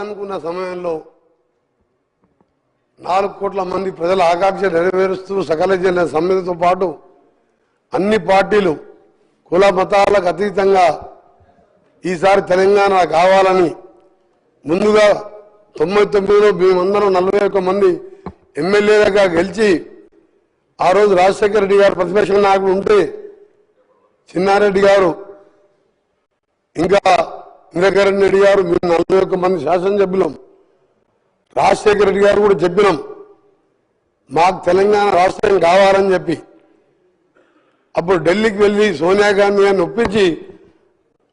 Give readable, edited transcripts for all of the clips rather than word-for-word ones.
అనుకున్న సమయంలో 4 కోట్ల మంది ప్రజల ఆకాంక్ష నెరవేరుస్తూ సకల జన సమ్మెతో పాటు అన్ని పార్టీలు కుల మతాలకు అతీతంగా ఈసారి తెలంగాణ కావాలని ముందుగా 99లో మేమందరం 41 మంది ఎమ్మెల్యేలుగా గెలిచి ఆ రోజు రాజశేఖర రెడ్డి గారు ప్రతిపక్ష నాయకుడు ఉంటే చిన్నారెడ్డి గారు ఇంకా ఇంద్రకరణ్ రెడ్డి గారు మేము 41 మంది శాసనసభ్యులం రాజశేఖర రెడ్డి గారు కూడా చెప్పినాం మాకు తెలంగాణ రాష్ట్రం కావాలని చెప్పి అప్పుడు ఢిల్లీకి వెళ్ళి సోనియా గాంధీ గారిని ఒప్పించి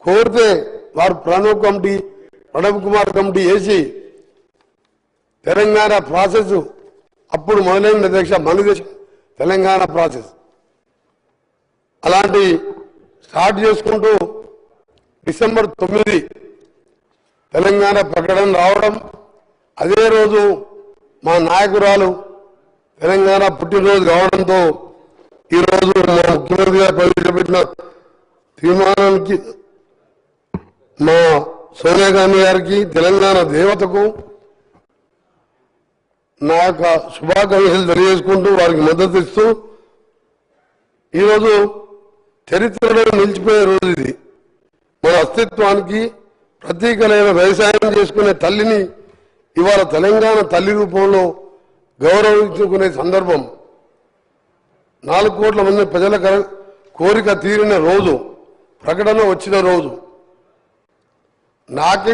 కోరితే వారు ప్రణబ్ కుమార్ కమిటీ వేసి తెలంగాణ ప్రాసెస్ అప్పుడు మొదలైన అధ్యక్ష మన దేశం తెలంగాణ ప్రాసెస్ అలాంటి స్టార్ట్ చేసుకుంటూ డిసెంబర్ 9 తెలంగాణ ప్రకటన రావడం అదే రోజు మా నాయకురాలు తెలంగాణ పుట్టినరోజు కావడంతో ఈరోజు మా ముఖ్యమంత్రి గారు ప్రవేశపెట్టిన తీర్మానానికి మా సోనియా గాంధీ గారికి తెలంగాణ దేవతకు నా యొక్క శుభాకాంక్షలు తెలియజేసుకుంటూ వారికి మద్దతు ఇస్తూ ఈరోజు చరిత్రలో నిలిచిపోయే రోజు ఇది మన అస్తిత్వానికి ప్రతీకలైన వ్యవసాయం చేసుకునే తల్లిని ఇవాళ తెలంగాణ తల్లి రూపంలో గౌరవించుకునే సందర్భం 4 కోట్ల మంది ప్రజల కోరిక తీరిన రోజు ప్రకటన వచ్చిన రోజు నాకు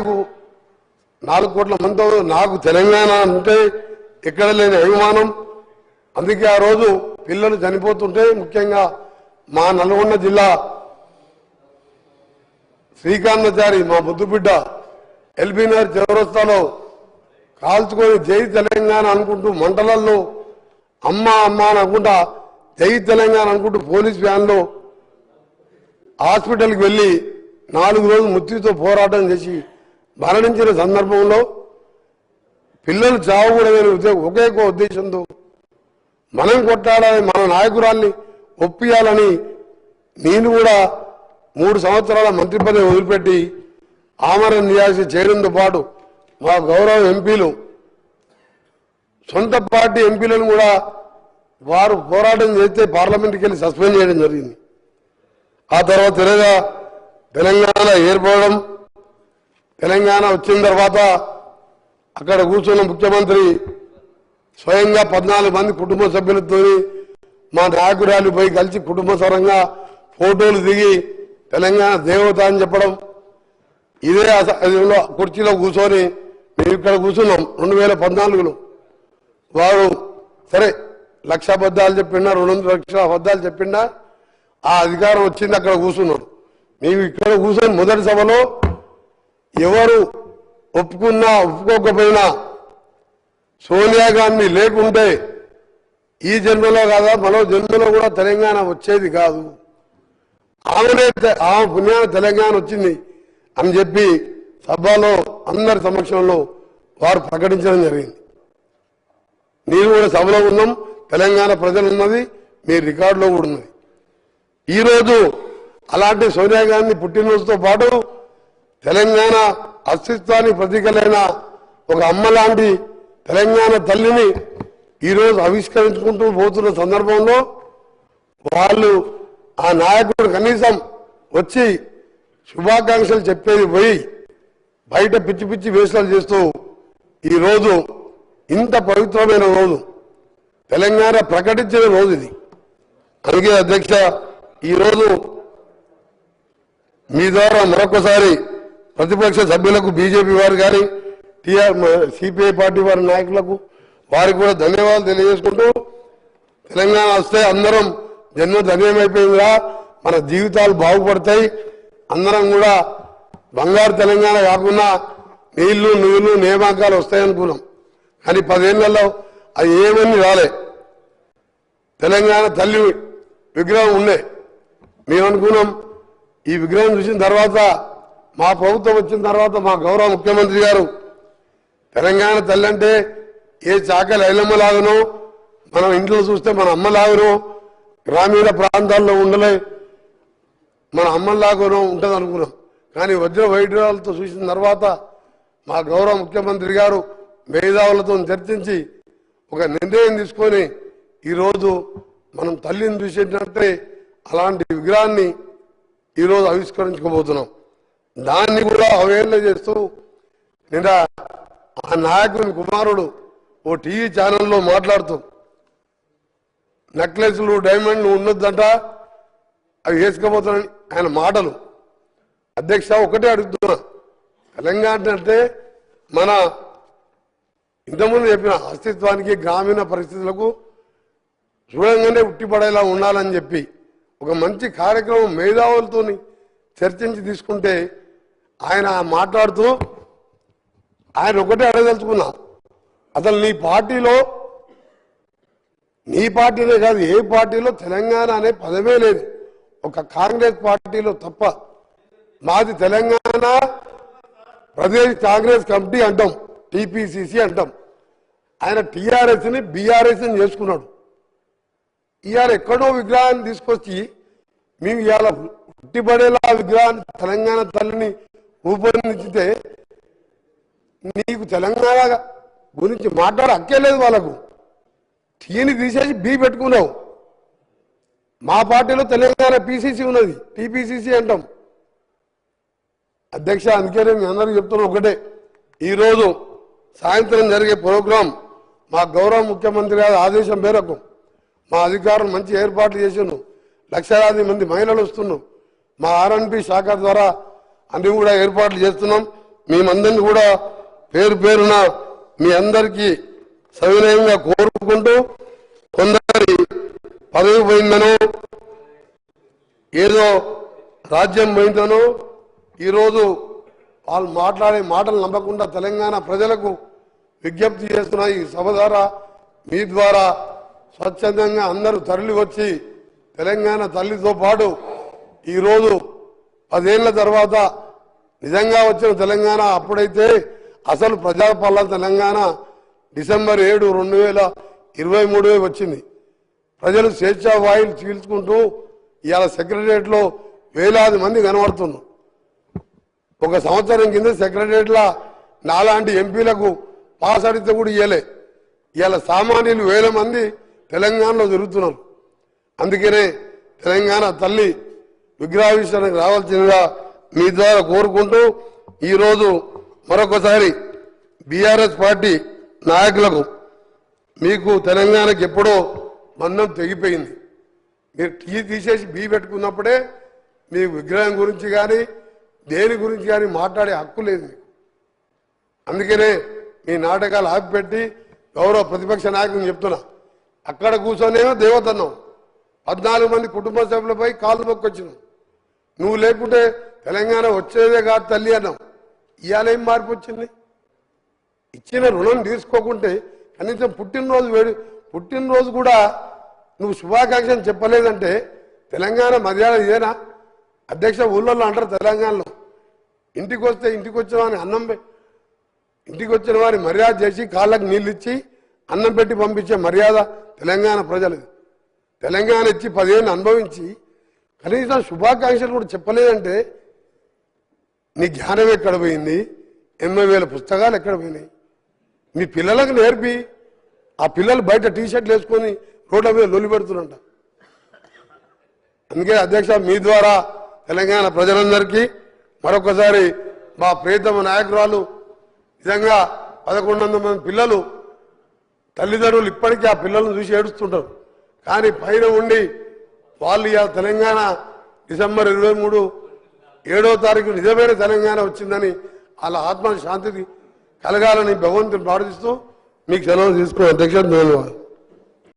4 కోట్ల మంది నాకు తెలంగాణ అంటే ఎక్కడ లేని అభిమానం అందుకే ఆ రోజు పిల్లలు చనిపోతుంటే ముఖ్యంగా మా నల్గొండ జిల్లా శ్రీకాంతాచారి మా ముద్దుబిడ్డ ఎల్బీనగర్ చౌరస్తాలో కాల్చుకొని జై తెలంగాణ అనుకుంటూ మంటలల్లో అమ్మ అమ్మ అని అనుకుంటా జై తెలంగాణ అనుకుంటూ పోలీస్ వ్యాన్లో హాస్పిటల్కి వెళ్ళి 4 రోజులు మృత్యుతో పోరాటం చేసి మరణించిన సందర్భంలో పిల్లలు చావకూడదని ఒకే ఉద్దేశంతో మనం కొట్టాలని మన నాయకురాల్ని ఒప్పియాలని నేను కూడా 3 సంవత్సరాల మంత్రి పదవి వదిలిపెట్టి ఆమరణ నిరాశ చేయడంతో పాటు మా గౌరవ ఎంపీలు సొంత పార్టీ ఎంపీలను కూడా వారు పోరాటం చేస్తే పార్లమెంట్కి వెళ్ళి సస్పెండ్ చేయడం జరిగింది ఆ తర్వాత తెలంగాణ ఏర్పడడం తెలంగాణ వచ్చిన తర్వాత అక్కడ కూర్చున్న ముఖ్యమంత్రి స్వయంగా 14 మంది కుటుంబ సభ్యులతో మా నాయకురాలు పోయి కలిసి కుటుంబ సరంగా ఫోటోలు దిగి తెలంగాణ దేవత అని చెప్పడం ఇదే కుర్చీలో కూర్చొని మేము ఇక్కడ కూర్చున్నాం 2014లో వారు సరే 1,00,000 అబద్ధాలు చెప్పిండా 200 లక్షల అబద్ధాలు చెప్పిండా ఆ అధికారం వచ్చింది అక్కడ కూర్చున్నాడు మేము ఇక్కడ కూర్చొని మొదటి సభలో ఎవరు ఒప్పుకున్నా ఒప్పుకోకపోయినా సోనియా గాంధీ లేకుంటే ఈ జన్మలో కాదా మరో జన్మలో కూడా తెలంగాణ వచ్చేది కాదు ఆమె పుణ్యాన తెలంగాణ వచ్చింది అని చెప్పి సభలో అందరి సమక్షంలో వారు ప్రకటించడం జరిగింది నేను కూడా సభలో ఉన్నాం తెలంగాణ ప్రజలు ఉన్నది మీ రికార్డులో కూడా ఉన్నది ఈరోజు అలాంటి సోనియా గాంధీ పుట్టినరోజుతో పాటు తెలంగాణ అస్తిత్వానికి ప్రతీకలైన ఒక అమ్మ లాంటి తెలంగాణ తల్లిని ఈరోజు ఆవిష్కరించుకుంటూ పోతున్న సందర్భంలో వాళ్ళు ఆ నాయకుడు కనీసం వచ్చి శుభాకాంక్షలు చెప్పేది పోయి బయట పిచ్చి పిచ్చి వేషాలు చేస్తూ ఈరోజు ఇంత పవిత్రమైన రోజు తెలంగాణ ప్రకటించిన రోజు ఇది అందుకే అధ్యక్ష ఈరోజు మీ ద్వారా మరొకసారి ప్రతిపక్ష సభ్యులకు బీజేపీ వారు కానీ సిపిఐ పార్టీ వారి నాయకులకు వారికి కూడా ధన్యవాదాలు తెలియజేసుకుంటూ తెలంగాణ వస్తే అందరం జన్మ ధన్యమైపోయిందిరా మన జీవితాలు బాగుపడతాయి అందరం కూడా బంగారు తెలంగాణ కాకుండా నీళ్లు నియామకాలు వస్తాయనుకున్నాం కానీ 10 ఏళ్లలో అది ఏమని రాలే తెలంగాణ తల్లి విగ్రహం ఉండే మేము అనుకున్నాం ఈ విగ్రహం చూసిన తర్వాత మా ప్రభుత్వం వచ్చిన తర్వాత మా గౌరవ ముఖ్యమంత్రి గారు తెలంగాణ తల్లి అంటే ఏ చాకలి ఐలమ్మలాగనో మనం ఇంట్లో చూస్తే మన అమ్మలాగనో గ్రామీణ ప్రాంతాల్లో ఉండలే మన అమ్మలాగనో ఉంటుంది అనుకున్నాం కానీ వజ్ర వైఢూర్యాలతో చూసిన తర్వాత మా గౌరవ ముఖ్యమంత్రి గారు మేధావులతో చర్చించి ఒక నిర్ణయం తీసుకొని ఈరోజు మనం తల్లిని చూసేటట్టే అలాంటి విగ్రహాన్ని ఈరోజు ఆవిష్కరించుకోబోతున్నాం. దాన్ని కూడా అవేర్నెస్ చేస్తూ నిన్న ఆ నాయకుని కుమారుడు ఓ టీవీ ఛానల్లో మాట్లాడుతూ నెక్లెస్లు డైమండ్లు ఉండొద్దంట, అవి వేసుకోబోతున్నాయని ఆయన మాటలు. అధ్యక్ష ఒకటే అడుగుతున్నా, తెలంగాణ అంటే మన ఇంతకుముందు చెప్పిన అస్తిత్వానికి గ్రామీణ పరిస్థితులకు చూడంగానే ఉట్టిపడేలా ఉండాలని చెప్పి ఒక మంచి కార్యక్రమం మేధావులతో చర్చించి తీసుకుంటే ఆయన మాట్లాడుతూ ఆయన ఒకటే అడగదలుచుకున్నా, అసలు నీ పార్టీలో కాదు ఏ పార్టీలో తెలంగాణ అనే పదమే లేదు, ఒక కాంగ్రెస్ పార్టీలో తప్ప. మాది తెలంగాణ ప్రదేశ్ కాంగ్రెస్ కమిటీ అంటాం, టీపీసీసీ అంటాం. ఆయన టీఆర్ఎస్ని బీఆర్ఎస్ని చేసుకున్నాడు. ఇవాళ ఎక్కడో విగ్రహాన్ని తీసుకొచ్చి మేము ఇవాళ ఉట్టిపడేలా విగ్రహాన్ని తెలంగాణ తల్లిని రూపొందించితే నీకు తెలంగాణ గురించి మాట్లాడ హక్కేలేదు. వాళ్ళకు టీని తీసేసి బీ పెట్టుకున్నావు. మా పార్టీలో తెలంగాణ పీసీసీ ఉన్నది, టీపీసీసీ అంటాం. అధ్యక్ష అందుకనే మీ అందరికీ చెప్తున్నా ఒకటే, ఈరోజు సాయంత్రం జరిగే ప్రోగ్రాం మా గౌరవ ముఖ్యమంత్రి గారి ఆదేశం మేరకు మా అధికారులు మంచి ఏర్పాట్లు చేసినాం. లక్షలాది మంది మహిళలు వస్తున్నాం. మా ఆర్ఎన్బి శాఖ ద్వారా అన్ని కూడా ఏర్పాట్లు చేస్తున్నాం. మేమందరినీ కూడా పేరు పేరున మీ అందరికీ సవినయంగా కోరుకుంటూ, కొందరి పదవి పోయిందనో ఏదో రాజ్యం పోయిందనో ఈరోజు వాళ్ళు మాట్లాడే మాటలు నమ్మకుండా తెలంగాణ ప్రజలకు విజ్ఞప్తి చేస్తున్న ఈ సభ ద్వారా మీ ద్వారా స్వచ్ఛందంగా అందరూ తరలి వచ్చి తెలంగాణ తల్లితో పాటు ఈరోజు 10 ఏళ్ల తర్వాత నిజంగా వచ్చిన తెలంగాణ, అప్పుడైతే అసలు ప్రజాపాలన తెలంగాణ డిసెంబర్ 7, 2023 వచ్చింది. ప్రజలు స్వేచ్ఛా వాయులు చీల్చుకుంటూ ఇవాళ సెక్రటరియట్లో వేలాది మంది కనబడుతున్నారు. ఒక సంవత్సరం కింద సెక్రటరియట్లా నాలాంటి ఎంపీలకు పాస్ అడిగితే కూడా ఇవ్వలే. ఇవాళ సామాన్యులు వేల మంది తెలంగాణలో తిరుగుతున్నారు. అందుకనే తెలంగాణ తల్లి విగ్రహావిష్కరణకు రావాల్సిందిగా మీ ద్వారా కోరుకుంటూ, ఈరోజు మరొకసారి బీఆర్ఎస్ పార్టీ నాయకులకు మీకు తెలంగాణకు ఎప్పుడో బంధం తెగిపోయింది. మీరు టీ తీసేసి బీ పెట్టుకున్నప్పుడే మీ విగ్రహం గురించి కానీ దేని గురించి కానీ మాట్లాడే హక్కు లేదు. అందుకనే మీ నాటకాలు ఆపిపెట్టి గౌరవ ప్రతిపక్ష నాయకుని చెప్తున్నా, అక్కడ కూర్చొనేమో దేవతన్నావు, 14 మంది కుటుంబ సభ్యులపై కాళ్ళు మొక్కొచ్చినావు. నువ్వు లేకుంటే తెలంగాణ వచ్చేదే కాదు తల్లి అన్నావు. ఇవాళ ఏం మార్పు వచ్చింది? ఇచ్చిన రుణం తీసుకోకుంటే కనీసం పుట్టినరోజు కూడా నువ్వు శుభాకాంక్షలు చెప్పలేదంటే తెలంగాణ మర్యాద ఇదేనా? అధ్యక్ష ఊళ్ళో అంటారు తెలంగాణలో, ఇంటికి వస్తే ఇంటికి వచ్చిన వారిని ఇంటికి వచ్చిన వారి మర్యాద చేసి కాళ్ళకు నీళ్ళు ఇచ్చి అన్నం పెట్టి పంపించే మర్యాద తెలంగాణ ప్రజలది. తెలంగాణ ఇచ్చి 10 ఏళ్ళు అనుభవించి కనీసం శుభాకాంక్షలు కూడా చెప్పలేదంటే నీ జ్ఞానం ఎక్కడ పోయింది? 80,000 పుస్తకాలు ఎక్కడ పోయినాయి? మీ పిల్లలకు నేర్పి ఆ పిల్లలు బయట టీషర్ట్లు వేసుకొని రోడ్ల మీద లొల్లి పెడుతున్నంట. అందుకే అధ్యక్ష మీ ద్వారా తెలంగాణ ప్రజలందరికీ మరొకసారి మా ప్రియతమ నాయకురాలు నిజంగా 1100 మంది పిల్లలు తల్లిదండ్రులు ఇప్పటికీ ఆ పిల్లలను చూసి ఏడుస్తుంటారు. కానీ పైన ఉండి వాళ్ళు ఇవాళ తెలంగాణ డిసెంబర్ 23, 7వ తారీఖు నిజమైన తెలంగాణ వచ్చిందని వాళ్ళ ఆత్మ శాంతికి కలగాలని భగవంతుని ప్రార్థిస్తూ మీకు సెలవు తీసుకున్న అధ్యక్ష ధన్యవాదాలు.